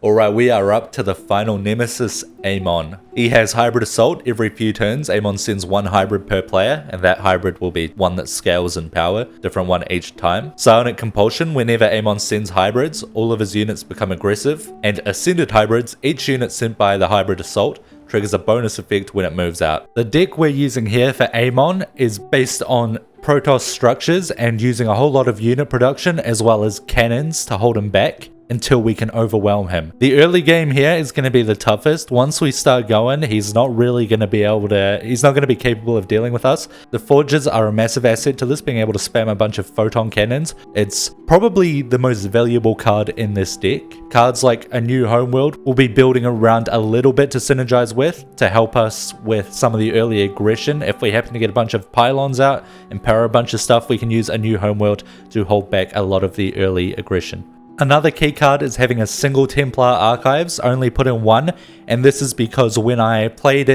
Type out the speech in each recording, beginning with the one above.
Alright, we are up to the final Nemesis, Amon. He has hybrid assault every few turns. Amon sends one hybrid per player, and that hybrid will be one that scales in power, different one each time. Psionic compulsion, whenever Amon sends hybrids, all of his units become aggressive. And ascended hybrids, each unit sent by the hybrid assault triggers a bonus effect when it moves out. The deck we're using here for Amon is based on Protoss structures and using a whole lot of unit production as well as cannons to hold him back until we can overwhelm him. The early game here is going to be the toughest. Once we start going, he's not really going to be able to, he's not going to be capable of dealing with us. The forges are a massive asset to this, being able to spam a bunch of photon cannons. It's probably the most valuable card in this deck. Cards like a new homeworld will be building around a little bit to synergize with, to help us with some of the early aggression. If we happen to get a bunch of pylons out and power a bunch of stuff, we can use a new homeworld to hold back a lot of the early aggression. Another key card is having a single Templar Archives, only put in one, and this is because when I played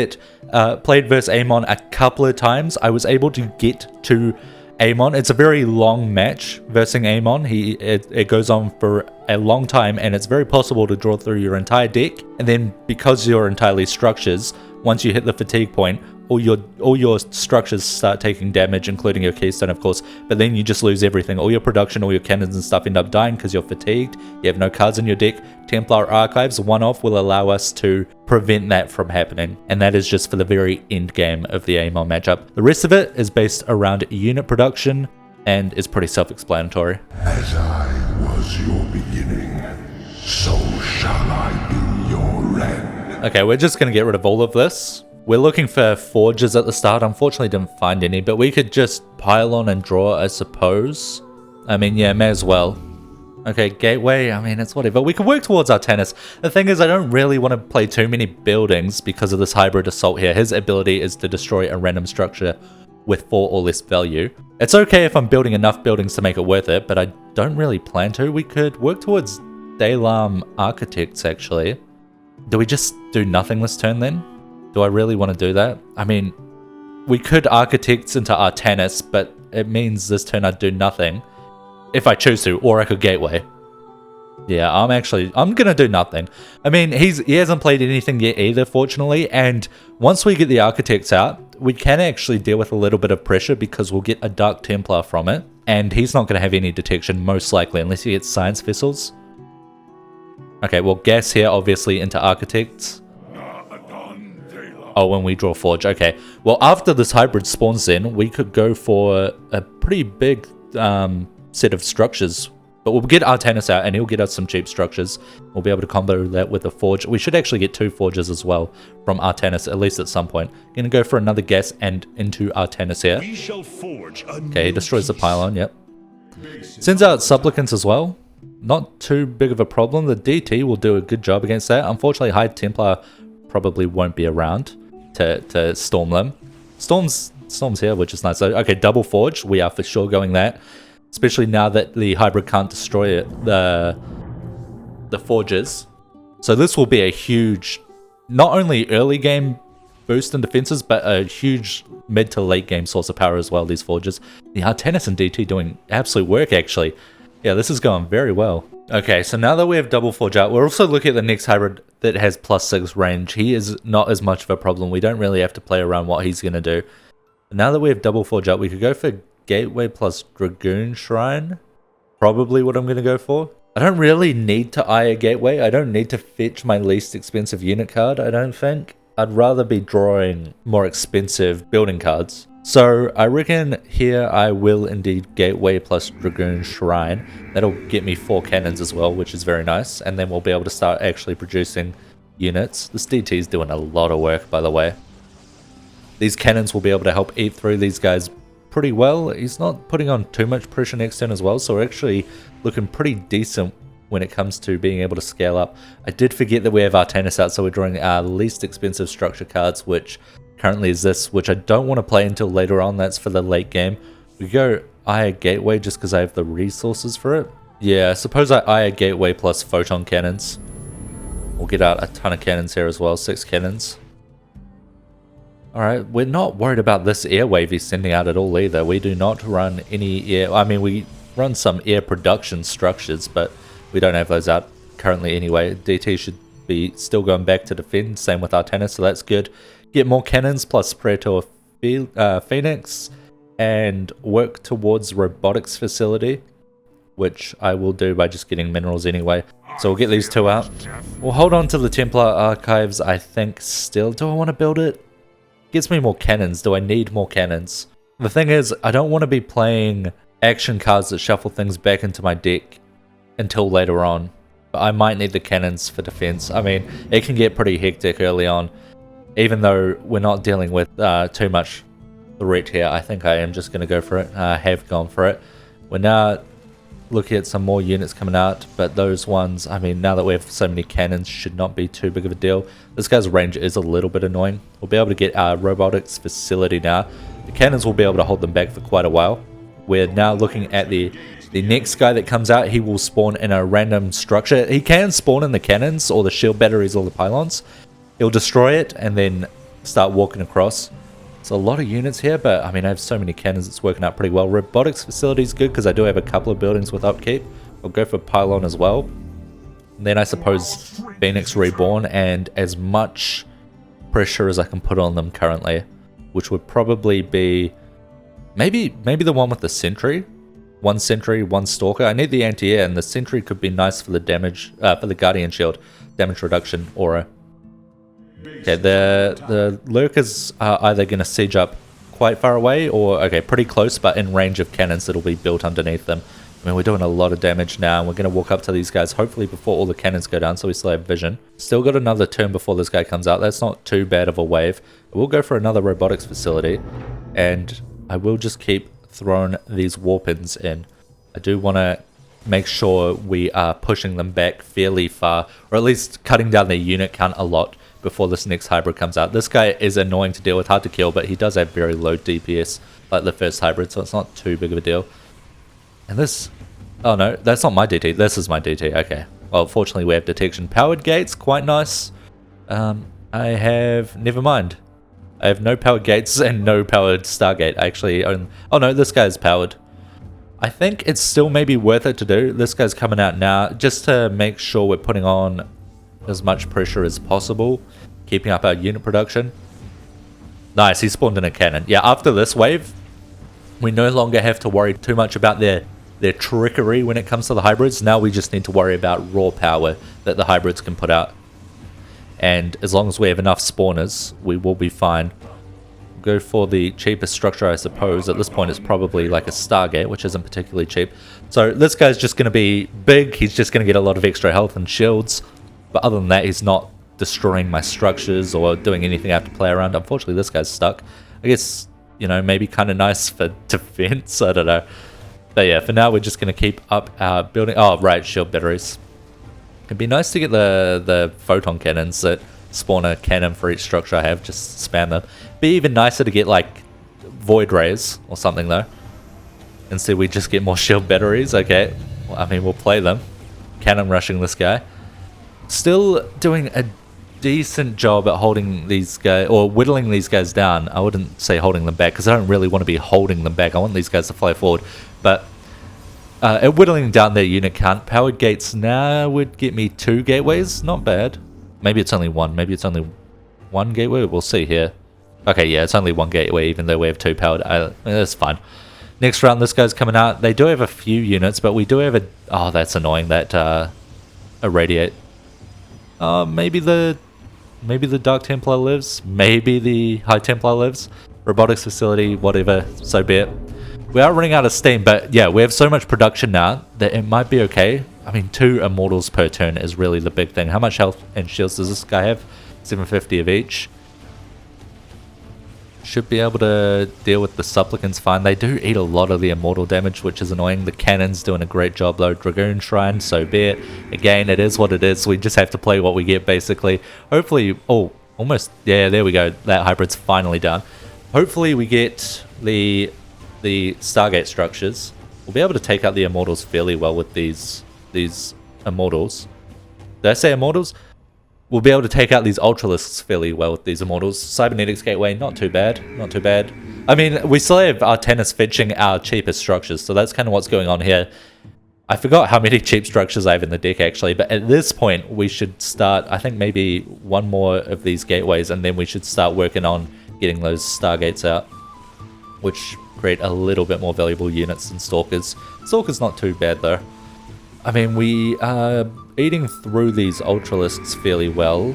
versus Amon a couple of times, I was able to get to Amon. It's a very long match versus Amon. It goes on for a long time, and it's very possible to draw through your entire deck, and then because you're entirely structures, once you hit the fatigue point, all your structures start taking damage, including your keystone, of course, but then you just lose everything. All your production, all your cannons and stuff end up dying because you're fatigued. You have no cards in your deck. Templar Archives, one-off, will allow us to prevent that from happening, and that is just for the very end game of the Amon matchup. The rest of it is based around unit production and is pretty self-explanatory. As I was your beginning, so shall I be your end. Okay, we're just going to get rid of all of this. We're looking for forges at the start. Unfortunately, didn't find any, but we could just pile on and draw, I suppose. I mean, yeah, may as well. Okay, gateway, I mean, it's whatever. We can work towards our tennis. The thing is, I don't really want to play too many buildings because of this hybrid assault here. His ability is to destroy a random structure with 4 or less value. It's okay if I'm building enough buildings to make it worth it, but I don't really plan to. We could work towards Dalam Architects, actually. Do we just do nothing this turn then? Do I really want to do that? I mean, we could Architects into Artanis, but it means this turn I'd do nothing. If I choose to, or I could Gateway. Yeah, I'm gonna do nothing. I mean, he hasn't played anything yet either, fortunately, and once we get the Architects out, we can actually deal with a little bit of pressure because we'll get a Dark Templar from it, and he's not gonna have any detection, most likely, unless he gets Science Vessels. Okay, well, gas here, obviously, into Architects. Oh, when we draw Forge, okay. Well, after this hybrid spawns in, we could go for a pretty big set of structures. But we'll get Artanis out, and he'll get us some cheap structures. We'll be able to combo that with a Forge. We should actually get 2 Forges as well from Artanis, at least at some point. Gonna go for another gas and into Artanis here. We shall forge a Okay, he new destroys the peace. pylon, yep. Sends out Supplicants as well. Not too big of a problem. The DT will do a good job against that. Unfortunately, High Templar probably won't be around to storm them. Storm's here, which is nice. So, okay, double Forge. We are for sure going that. Especially now that the hybrid can't destroy it, the Forges. So this will be a huge, not only early game boost in defenses, but a huge mid to late game source of power as well, these Forges. The Artanis and DT doing absolute work, actually. Yeah, this is going very well. Okay, so now that we have double Forge out, we're also looking at the next hybrid that has +6 range. He is not as much of a problem. We don't really have to play around what he's going to do. Now that we have double Forge out, we could go for Gateway plus Dragoon Shrine. Probably what I'm going to go for. I don't really need to eye a Gateway. I don't need to fetch my least expensive unit card, I don't think. I'd rather be drawing more expensive building cards. So I reckon here I will indeed Gateway plus Dragoon Shrine. That'll get me 4 cannons as well, which is very nice. And then we'll be able to start actually producing units. This DT is doing a lot of work, by the way. These cannons will be able to help eat through these guys pretty well. He's not putting on too much pressure next turn as well, so we're actually looking pretty decent when it comes to being able to scale up. I did forget that we have Artanis out, so we're drawing our least expensive structure cards, which currently is this, which I don't want to play until later on. That's for the late game. We go Eye Gateway just because I have the resources for it. Yeah, I suppose I Eye Gateway plus Photon Cannons. We'll get out a ton of cannons here as well, 6 cannons. Alright, we're not worried about this air wave he's sending out at all either. We do not run any air, I mean we run some air production structures, but we don't have those out. currently anyway. DT should be still going back to defend, same with our tennis, so that's good. Get more cannons plus Predator Phoenix, and work towards robotics facility, which I will do by just getting minerals anyway. So we'll get these two out. We'll hold on to the Templar Archives, I think, still. Do I want to build it? Gives me more cannons. Do I need more cannons? The thing is, I don't want to be playing action cards that shuffle things back into my deck until later on. But I might need the cannons for defense. I mean, it can get pretty hectic early on. Even though we're not dealing with too much threat here, I think I am just going to go for it. I have gone for it. We're now looking at some more units coming out, but those ones, I mean, now that we have so many cannons, should not be too big of a deal. This guy's range is a little bit annoying. We'll be able to get our robotics facility now. The cannons will be able to hold them back for quite a while. We're now looking at the next guy that comes out. He will spawn in a random structure. He can spawn in the cannons or the shield batteries or the pylons. He'll destroy it and then start walking across. It's a lot of units here, but I mean, I have so many cannons, it's working out pretty well. Robotics facility is good because I do have a couple of buildings with upkeep. I'll go for pylon as well. And then I suppose Phoenix Reborn, and as much pressure as I can put on them currently, which would probably be maybe the one with the sentry. One sentry, one stalker. I need the anti-air, and the sentry could be nice for the damage, for the guardian shield damage reduction aura. Okay, the lurkers are either going to siege up quite far away or, okay, pretty close, but in range of cannons that'll be built underneath them. I mean, we're doing a lot of damage now, and we're going to walk up to these guys, hopefully before all the cannons go down, so we still have vision. Still got another turn before this guy comes out. That's not too bad of a wave. We'll go for another robotics facility, and I will just keep throwing these warpins in. I do want to make sure we are pushing them back fairly far, or at least cutting down their unit count a lot before this next hybrid comes out. This guy is annoying to deal with, hard to kill, but he does have very low DPS like the first hybrid, so it's not too big of a deal. And this, oh no, that's not my DT, this is my DT, okay. Well, fortunately we have detection. Powered gates, quite nice. I have, never mind. I have no powered gates and no powered Stargate. I actually own, oh no, this guy's powered. I think it's still maybe worth it to do. This guy's coming out now, just to make sure we're putting on as much pressure as possible, keeping up our unit production. Nice, he spawned in a cannon. Yeah, after this wave, we no longer have to worry too much about their trickery when it comes to the hybrids. Now we just need to worry about raw power that the hybrids can put out. And as long as we have enough spawners, we will be fine. Go for the cheapest structure, I suppose. At this point, it's probably like a Stargate, which isn't particularly cheap. So this guy's just going to be big. He's just going to get a lot of extra health and shields. But other than that, he's not destroying my structures or doing anything I have to play around. Unfortunately, this guy's stuck. I guess, you know, maybe kind of nice for defense. I don't know. But yeah, for now, we're just going to keep up our building. Oh, right, shield batteries. It'd be nice to get the photon cannons that spawn a cannon for each structure I have. Just spam them. Be even nicer to get, like, void rays or something, though. Instead, we just get more shield batteries. Okay. Well, I mean, we'll play them. Cannon rushing this guy. Still doing a decent job at holding these guys, or whittling these guys down. I wouldn't say holding them back, because I don't really want to be holding them back. I want these guys to fly forward. But at whittling down their unit count, powered gates now would get me 2 gateways. Not bad. Maybe it's only 1. Maybe it's only 1 gateway. We'll see here. Okay, yeah, it's only 1 gateway, even though we have 2 powered. That's fine. Next round, this guy's coming out. They do have a few units, but we do have a... Oh, that's annoying, that irradiate. Maybe the Dark Templar lives. Maybe the High Templar lives. Robotics facility, whatever, so be it. We are running out of steam, but yeah, we have so much production now that it might be okay. I mean, 2 immortals per turn is really the big thing. How much health and shields does this guy have? 750 of each. Should be able to deal with the supplicants fine. They do eat a lot of the immortal damage, which is annoying. The cannon's doing a great job though. Dragoon Shrine, so be it. Again, it is what it is. We just have to play what we get, basically. Hopefully, oh, almost, yeah, there we go. That hybrid's finally done. Hopefully we get the Stargate structures. We'll be able to take out the immortals fairly well with these immortals. Did I say immortals? We'll be able to take out these Ultralisks fairly well with these immortals. Cybernetics Gateway, not too bad. Not too bad. I mean, we still have our tennis fetching our cheapest structures, so that's kind of what's going on here. I forgot how many cheap structures I have in the deck actually, but at this point we should start, I think maybe one more of these gateways, and then we should start working on getting those stargates out, which create a little bit more valuable units than Stalkers. Stalkers not too bad though. I mean, we are eating through these Ultralisks fairly well,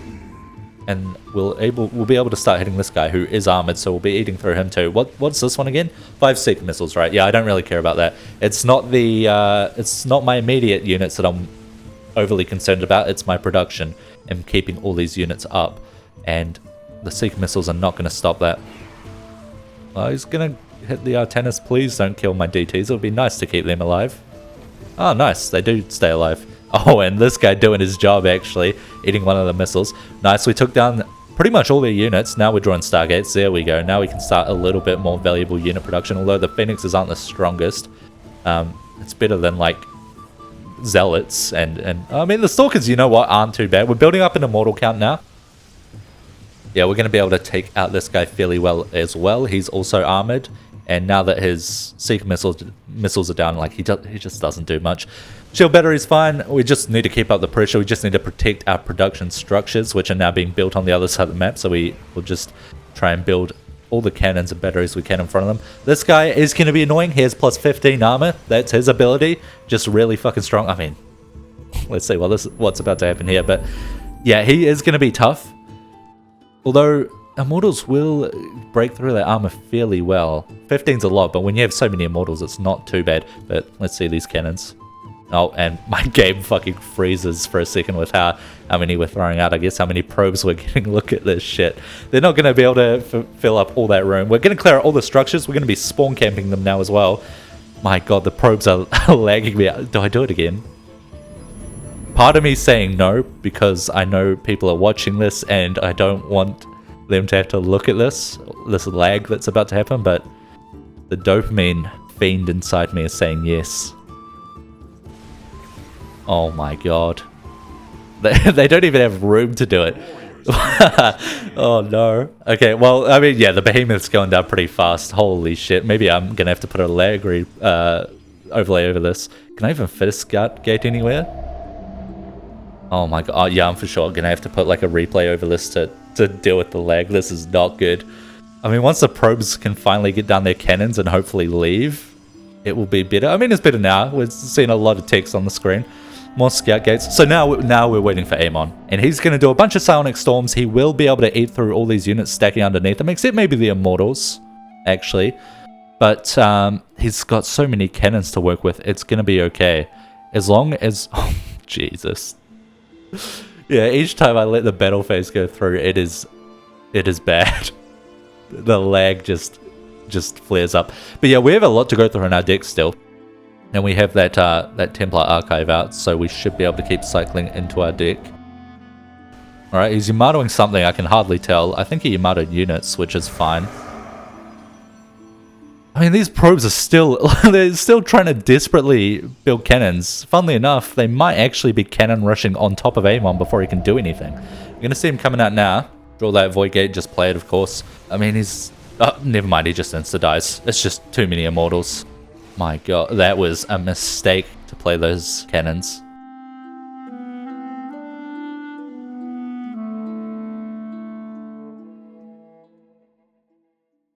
and we'll be able to start hitting this guy who is armored, so we'll be eating through him too. What's this one again? 5 Seeker missiles, right? Yeah, I don't really care about that. It's not the it's not my immediate units that I'm overly concerned about. It's my production and keeping all these units up, and the Seeker missiles are not going to stop that. Oh, he's going to hit the Artanis. Please don't kill my DTs. It would be nice to keep them alive. Oh, nice. They do stay alive. Oh, and this guy doing his job, actually. Eating one of the missiles. Nice. We took down pretty much all their units. Now we're drawing Stargates. There we go. Now we can start a little bit more valuable unit production. Although the Phoenixes aren't the strongest. It's better than, like, Zealots. And I mean, the Stalkers, you know what, aren't too bad. We're building up an Immortal count now. Yeah, we're going to be able to take out this guy fairly well as well. He's also armored. And now that his Seeker missiles are down, like, he just doesn't do much. Shield battery's fine. We just need to keep up the pressure. We just need to protect our production structures, which are now being built on the other side of the map. So we will just try and build all the cannons and batteries we can in front of them. This guy is going to be annoying. He has plus 15 armor. That's his ability. Just really fucking strong. I mean, let's see what's about to happen here. But yeah, he is going to be tough. Although Immortals will break through their armor fairly well. 15's a lot, but when you have so many Immortals, it's not too bad. But let's see these cannons. Oh, and my game fucking freezes for a second with how many we're throwing out. I guess how many probes we're getting. Look at this shit. They're not going to be able to fill up all that room. We're going to clear out all the structures. We're going to be spawn camping them now as well. My god, the probes are lagging me out. Do I do it again? Part of me saying no, because I know people are watching this and I don't want them to have to look at this lag that's about to happen, but the dopamine fiend inside me is saying yes. Oh my god. They don't even have room to do it. Oh no. Okay, well, I mean, yeah, the behemoth's going down pretty fast. Holy shit. Maybe I'm gonna have to put a lag overlay over this. Can I even fit a scout gate anywhere? Oh my god. Oh, yeah, I'm for sure gonna have to put like a replay over this to deal with the lag. This is not good. I mean, once the probes can finally get down their cannons and hopefully leave, it will be better. I mean, it's better now. We're seeing a lot of text on the screen. More scout gates. So now we're waiting for Amon. And he's going to do a bunch of psionic storms. He will be able to eat through all these units stacking underneath him, except maybe the Immortals, actually. But he's got so many cannons to work with. It's going to be okay. As long as... Oh, Jesus. Yeah, each time I let the battle phase go through, it is bad. The lag just flares up. But yeah, we have a lot to go through in our deck still. And we have that Templar Archive out, so we should be able to keep cycling into our deck. Alright, he's Yamatoing something, I can hardly tell. I think he Yamatoed units, which is fine. I mean, these probes are still... they're still trying to desperately build cannons. Funnily enough, they might actually be cannon rushing on top of Amon before he can do anything. You're going to see him coming out now. Draw that Void Gate, just play it, of course. I mean, he's... Oh, never mind, he just insta-dies. It's just too many Immortals. My god, that was a mistake to play those cannons.